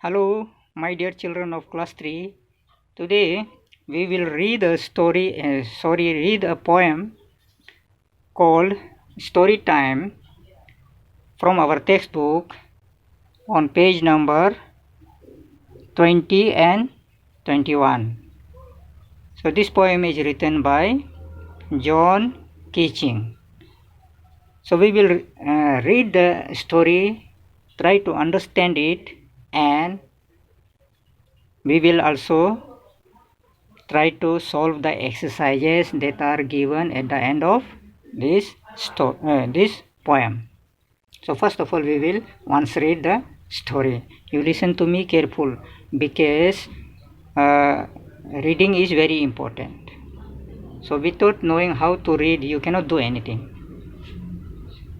Hello, my dear children of class 3. Today we will read a poem called Story Time from our textbook on page number 20 and 21. So this poem is written by John Keating. So we will read the story, try to understand it, and we will also try to solve the exercises that are given at the end of this poem. So first of all, we will once read the story. You listen to me careful, because reading is very important. So without knowing how to read, you cannot do anything.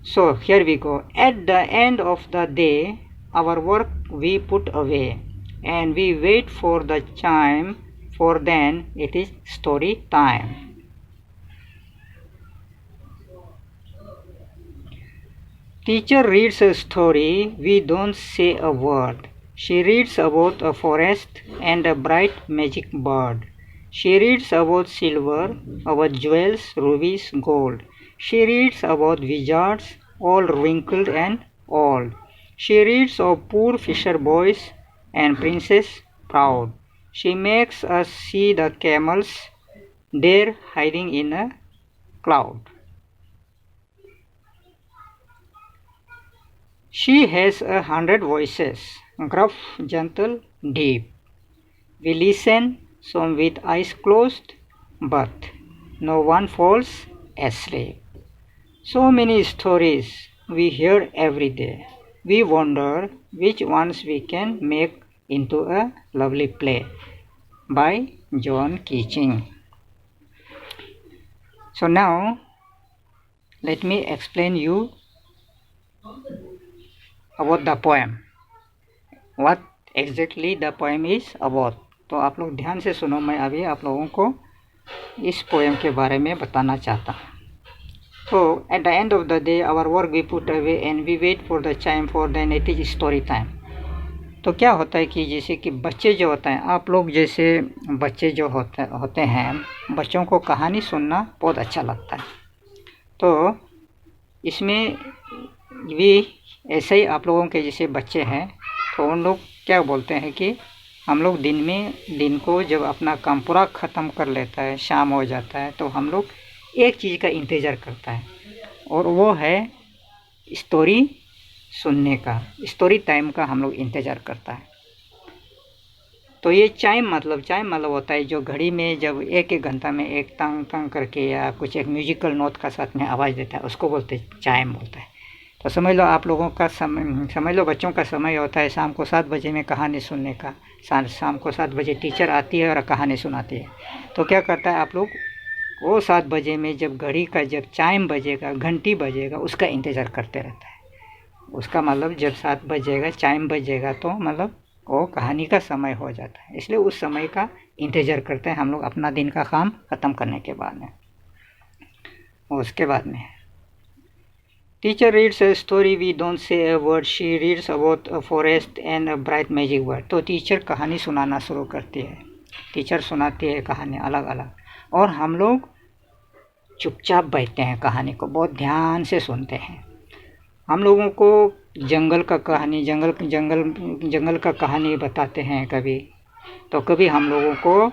So here we go. At the end of the day, our work we put away, and we wait for the chime, for then it is story time. Teacher reads a story, we don't say a word. She reads about a forest and a bright magic bird. She reads about silver, about jewels, rubies, gold. She reads about wizards, all wrinkled and old. She reads of poor fisher boys and princess proud. She makes us see the camels there hiding in a cloud. She has 100 voices, gruff, gentle, deep. We listen, some with eyes closed, but no one falls asleep. So many stories we hear every day. We wonder which ones we can make into a lovely play. By John Keating. So now, let me explain you about the poem. What exactly the poem is about. तो आप लोग ध्यान से सुनो, मैं अभी आप लोगों को इस पोएम के बारे में बताना चाहता हूँ. तो at the end of the day our work we put away and we wait for the chime, for then it is story time. तो क्या होता है कि जैसे कि बच्चे जो होते हैं, आप लोग जैसे बच्चे जो होते हैं, बच्चों को कहानी सुनना बहुत अच्छा लगता है. तो इसमें भी ऐसे ही आप लोगों के जैसे बच्चे हैं, तो उन लोग क्या बोलते हैं कि हम लोग दिन को जब अपना काम पूरा ख़त्म कर लेता है, शाम हो जाता है, तो हम लोग एक चीज़ का इंतज़ार करता है, और वो है स्टोरी सुनने का. स्टोरी टाइम का हम लोग इंतज़ार करता है. तो ये चाइम मतलब होता है जो घड़ी में जब एक घंटा में एक तंग तंग करके या कुछ एक म्यूजिकल नोट का साथ में आवाज़ देता है, उसको बोलते हैं चाइम बोलता है. तो समझ लो आप लोगों का समय, समझ लो बच्चों का समय होता है शाम को 7 बजे में कहानी सुनने का. शाम को 7 बजे टीचर आती है और कहानी सुनाती है. तो क्या करता है आप लोग, वो 7 बजे में जब घड़ी का जब चाइम बजेगा, घंटी बजेगा, उसका इंतज़ार करते रहता है. उसका मतलब जब 7 बजेगा, चाइम बजेगा, तो मतलब वो कहानी का समय हो जाता है. इसलिए उस समय का इंतज़ार करते हैं हम लोग अपना दिन का काम ख़त्म करने के बाद में. उसके बाद में teacher reads a story, we don't say a word. She reads about a forest and a bright magic word. तो टीचर कहानी सुनाना शुरू करती है. टीचर सुनाती है कहानी अलग अलग, और हम लोग चुपचाप बैठते हैं, कहानी को बहुत ध्यान से सुनते हैं. हम लोगों को जंगल का कहानी बताते हैं कभी, तो कभी हम लोगों को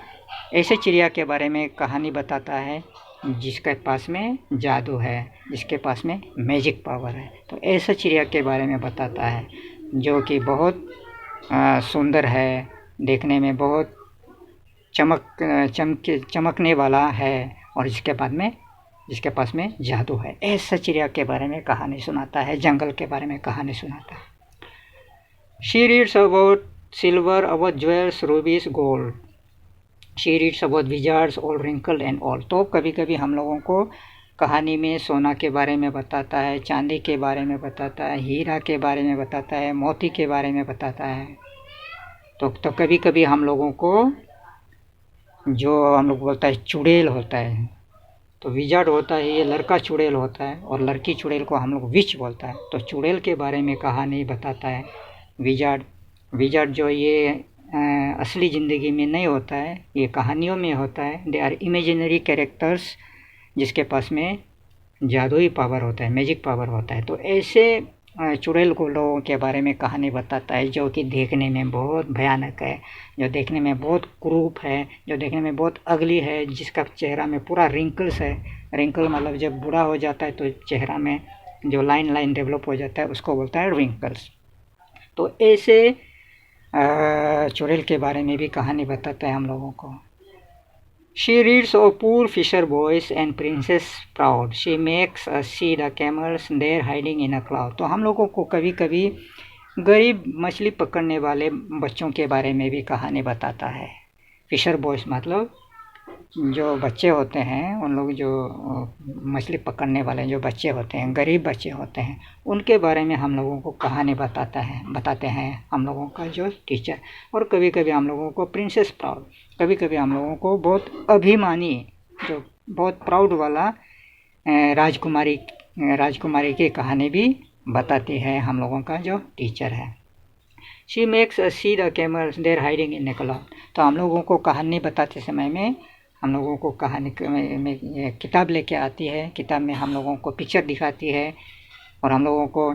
ऐसे चिड़िया के बारे में कहानी बताता है जिसके पास में जादू है, जिसके पास में मैजिक पावर है. तो ऐसा चिड़िया के बारे में बताता है जो कि बहुत सुंदर है, देखने में बहुत चमकने वाला है, और जिसके पास में जादू है. ऐसा चिड़िया के बारे में कहानी सुनाता है, जंगल के बारे में कहानी सुनाता है. She reads about silver, about jewels, रूबीज, gold. She reads about Wizards, all wrinkled and all. तो कभी कभी हम लोगों को कहानी में सोना के बारे में बताता है, चांदी के बारे में बताता है, हीरा के बारे में बताता है, मोती के बारे में बताता है. तो कभी कभी हम लोगों को जो हम लोग बोलता है चुड़ैल होता है, तो विजार्ड होता है, ये लड़का चुड़ैल होता है, और लड़की चुड़ैल को हम लोग विच बोलता है. तो चुड़ैल के बारे में कहानी बताता है विजार्ड, विजार्ड जो ये असली ज़िंदगी में नहीं होता है, ये कहानियों में होता है। दे आर इमेजिनरी कैरेक्टर्स जिसके पास में जादुई पावर होता है, मैजिक पावर होता है। तो ऐसे चुड़ैल को लोगों के बारे में कहानी बताता है जो कि देखने में बहुत भयानक है, जो देखने में बहुत क्रूप है, जो देखने में बहुत अगली है, जिसका चेहरा में पूरा रिंकल्स है। रिंकल मतलब जब बूढ़ा हो जाता है तो चेहरा में जो लाइन लाइन डेवलप हो जाता है उसको बोलता है रिंकल्स। तो ऐसे चुड़ैल के बारे में भी कहानी बताता है हम लोगों को। She reads of poor fisher boys and princess proud. She makes us see the camels there hiding in a cloud. तो हम लोगों को कभी कभी गरीब मछली पकड़ने वाले बच्चों के बारे में भी कहानी बताता है। फिशर बॉयज मतलब जो बच्चे होते हैं, उन लोग जो मछली पकड़ने वाले जो बच्चे होते हैं, गरीब बच्चे होते हैं, उनके बारे में हम लोगों को कहानी बताते हैं हम लोगों का जो टीचर। और कभी कभी हम लोगों को प्रिंसेस प्राउड, कभी कभी हम लोगों को बहुत अभिमानी, जो बहुत प्राउड वाला राजकुमारी की कहानी भी बताती है हम लोगों का जो टीचर है। She makes us see the camels there hiding in a cloud. तो हम लोगों को कहानी बताते समय में हम लोगों को कहानी में किताब लेके आती है। किताब में हम लोगों को पिक्चर दिखाती है और हम लोगों को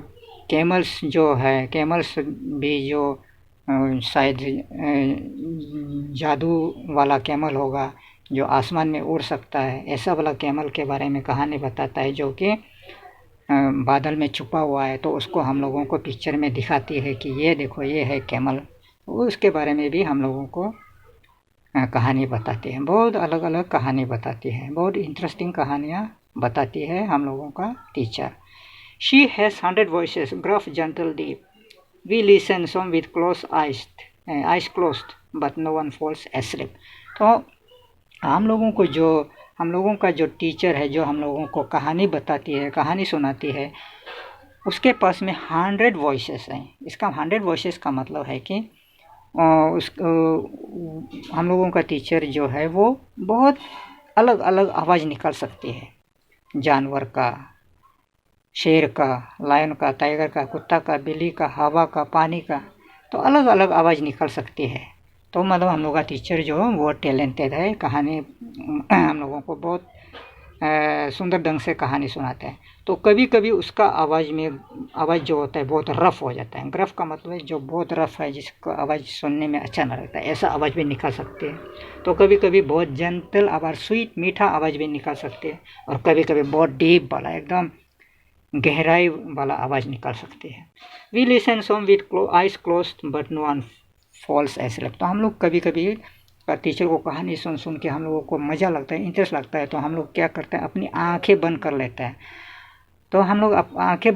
कैमल्स जो है, कैमल्स भी जो शायद जादू वाला कैमल होगा जो आसमान में उड़ सकता है, ऐसा वाला कैमल के बारे में कहानी बताता है जो कि बादल में छुपा हुआ है। तो उसको हम लोगों को पिक्चर में दिखाती है कि ये देखो ये है कैमल। उसके बारे में भी हम लोगों को कहानी बताती है। बहुत अलग अलग कहानी बताती है, बहुत इंटरेस्टिंग कहानियाँ बताती है हम लोगों का teacher. She has 100 voices, gruff gentle deep, we listen some with close eyes closed but no one falls asleep. तो हम लोगों का जो टीचर है, जो हम लोगों को कहानी बताती है, कहानी सुनाती है, उसके पास में 100 वॉइसेस हैं। इसका 100 वॉइसेस का मतलब है कि हम लोगों का टीचर जो है वो बहुत अलग अलग आवाज़ निकाल सकती है। जानवर का, शेर का, लायन का, टाइगर का, कुत्ता का, बिल्ली का, हवा का, पानी का, तो अलग अलग आवाज़ निकाल सकती है। तो मतलब हम लोग का टीचर जो वो टैलेंटेड है, कहानी हम लोगों को बहुत सुंदर ढंग से कहानी सुनाता है। तो कभी कभी उसका आवाज़ जो होता है बहुत रफ़ हो जाता है। ग्रफ का मतलब है जो बहुत रफ़ है, जिसको आवाज़ सुनने में अच्छा ना लगता है, ऐसा आवाज़ भी निकाल सकते हैं। तो कभी कभी बहुत जेंटल आवाज़, स्वीट मीठा आवाज़ भी निकाल सकते हैं। और कभी कभी बहुत डीप वाला, एकदम गहराई वाला आवाज़ निकाल सकते हैं। We listen some with eyes closed but no one falls asleep. तो हम लोग कभी कभी टीचर को कहानी सुन के हम लोगों को मज़ा लगता है, इंटरेस्ट लगता है, तो हम लोग क्या करते हैं, अपनी आंखें बंद कर लेते हैं। तो हम लोग आंखों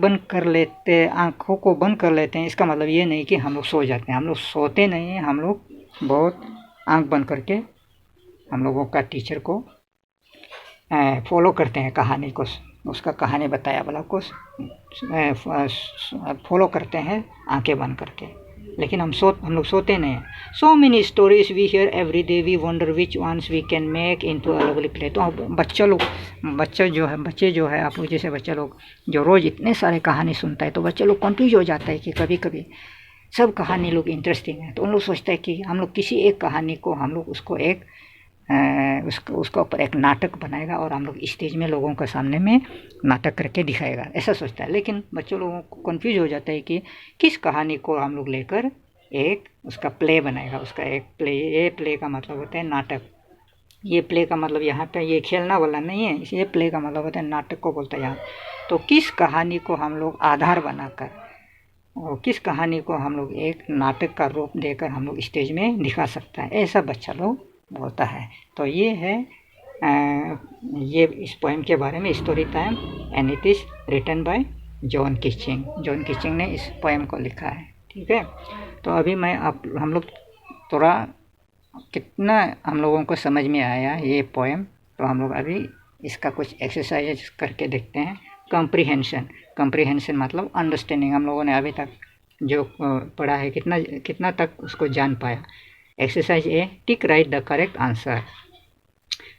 को बंद कर लेते हैं। इसका मतलब ये नहीं कि हम लोग सो जाते हैं, हम लोग सोते नहीं हैं। हम लोग बहुत आंख बंद करके हम लोगों का टीचर को फॉलो करते हैं, कहानी को, उसका कहानी बताया वाला को फॉलो करते हैं आंखें बंद करके। लेकिन हम लोग सोते नहीं हैं। So many stories we hear every day, we wonder which ones we can make into a lovely play. तो बच्चे जो है आप लोग जैसे बच्चे लोग जो रोज़ इतने सारे कहानी सुनता है, तो बच्चे लोग कंफ्यूज हो जाता है कि कभी कभी सब कहानी लोग इंटरेस्टिंग है। तो उन लोग सोचते हैं कि हम लोग किसी एक कहानी को हम लोग उसको एक उसका ऊपर एक नाटक बनाएगा और हम लोग स्टेज में लोगों के सामने में नाटक करके दिखाएगा, ऐसा सोचता है। लेकिन बच्चों लोगों को कंफ्यूज हो जाता है कि किस कहानी को हम लोग लेकर एक उसका प्ले बनाएगा। उसका एक प्ले, ये प्ले का मतलब होता है नाटक। ये प्ले का मतलब यहाँ पे ये खेलना वाला नहीं है, ये प्ले का मतलब होता है नाटक को बोलता है यहाँ। तो किस कहानी को हम लोग आधार बनाकर और किस कहानी को हम लोग एक नाटक का रूप देकर हम लोग स्टेज में दिखा सकता है, ऐसा बच्चा लोग होता है। तो ये है ये इस पोएम के बारे में, story time, and it is written by John Keating. John Keating ने इस पोएम को लिखा है, ठीक है। तो अभी हम लोग थोड़ा कितना हम लोगों को समझ में आया ये पोएम, तो हम लोग अभी इसका कुछ एक्सरसाइज करके देखते हैं। कंप्रीहेंशन मतलब अंडरस्टैंडिंग। हम लोगों ने अभी तक जो पढ़ा है कितना तक उसको जान पाया। Exercise A, tick right the correct answer.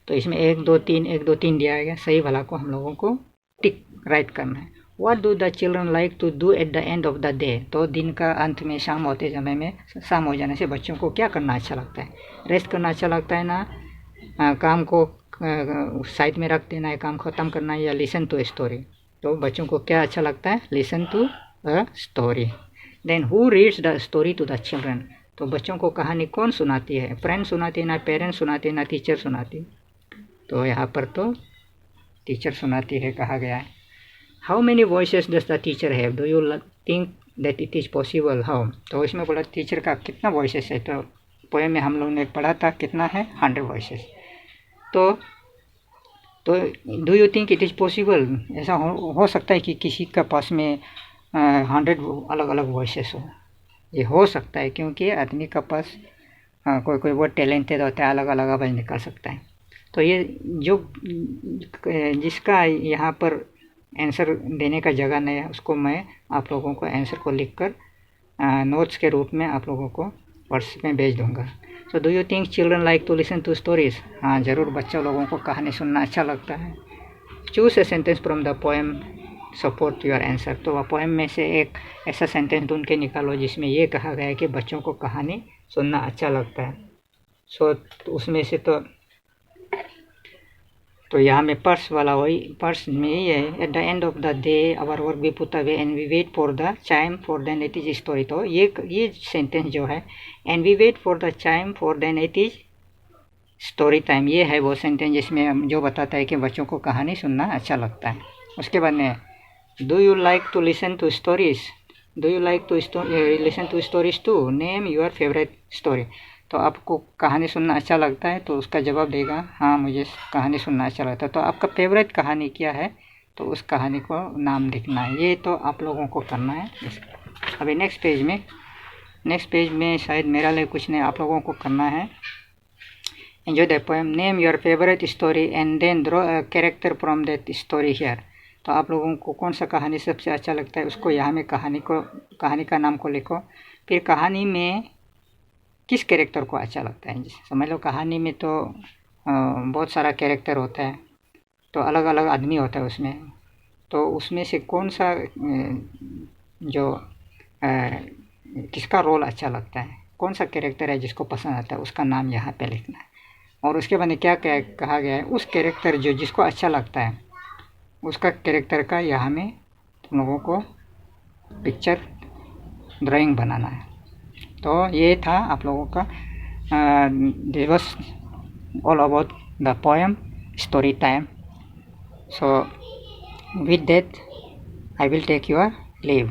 तो इसमें 1 2 3 दिया गया, सही वाला को हम लोगों को टिक राइट करना है। What do the children like to do at the end of the day. तो दिन का अंत में, शाम होते समय में, शाम हो जाने से बच्चों को क्या करना अच्छा लगता है? रेस्ट करना अच्छा लगता है ना, काम को साइड में रख देना है, काम ख़त्म करना है, या लिसन टू ए स्टोरी। तो बच्चों को क्या अच्छा लगता है? Listen to a story. Then who reads the story to the children. तो बच्चों को कहानी कौन सुनाती है? फ्रेंड सुनाती है ना, पेरेंट्स सुनाती है ना, टीचर सुनाती है? तो यहाँ पर तो टीचर सुनाती है कहा गया है। How many voices does the teacher have, do you think that it is possible? How, तो इसमें बोला टीचर का कितना वॉइसेस है। तो पोएम में हम लोग ने पढ़ा था कितना है? 100 वॉइसेस। तो do you think it is possible, ऐसा हो सकता है कि किसी का पास में 100 अलग अलग वॉइसेस हो? ये हो सकता है, क्योंकि आदमी का पास कोई कोई बहुत टैलेंटेड होता है, अलग अलग आवाज़ निकाल सकता है। तो ये जो जिसका यहाँ पर आंसर देने का जगह नहीं है, उसको मैं आप लोगों को आंसर को लिखकर नोट्स के रूप में आप लोगों को व्हाट्सएप में भेज दूँगा। So do you think children like to listen to stories? हाँ, ज़रूर बच्चा लोगों को कहानी सुनना अच्छा लगता है। Choose a sentence from the poem support your answer. तो पोएम में से एक ऐसा सेंटेंस ढूंढ के निकालो जिसमें ये कहा गया है कि बच्चों को कहानी सुनना अच्छा लगता है। सो उसमें से तो यहाँ में पर्स वाला वही पर्स में ये है, at the end of the day our work be put away and we wait for the chime for then it is story. तो ये सेंटेंस जो है, and we wait for the chime for then it is story time, ये है वो sentence जिसमें जो बताता है कि बच्चों को कहानी सुनना अच्छा लगता है। उसके बाद में do you like to listen to stories, do you like to listen to stories too, name your favourite story. तो आपको कहानी सुनना अच्छा लगता है, तो उसका जवाब देगा हाँ मुझे कहानी सुनना अच्छा लगता है। तो आपका फेवरेट कहानी क्या है, तो उस कहानी को नाम लिखना है। ये तो आप लोगों को करना है। अभी नेक्स्ट पेज में शायद मेरा लिए कुछ नहीं, आप लोगों को करना है। Enjoy the poem, name your favourite story and then draw a character from that story here. तो आप लोगों को कौन सा कहानी सबसे अच्छा लगता है, उसको यहाँ में कहानी का नाम को लिखो। फिर कहानी में किस कैरेक्टर को अच्छा लगता है, समझ लो कहानी में तो बहुत सारा कैरेक्टर होता है, तो अलग अलग आदमी होता है उसमें। तो उसमें से कौन सा जो किसका रोल अच्छा लगता है, कौन सा कैरेक्टर है जिसको पसंद आता है, उसका नाम यहाँ पे लिखना है। और उसके बाद क्या कहा गया है, उस कैरेक्टर जो जिसको अच्छा लगता है उसका कैरेक्टर का यहाँ में तुम लोगों को पिक्चर ड्राइंग बनाना है। तो ये था आप लोगों का this was all about the poem story time. So with that I will take your leave.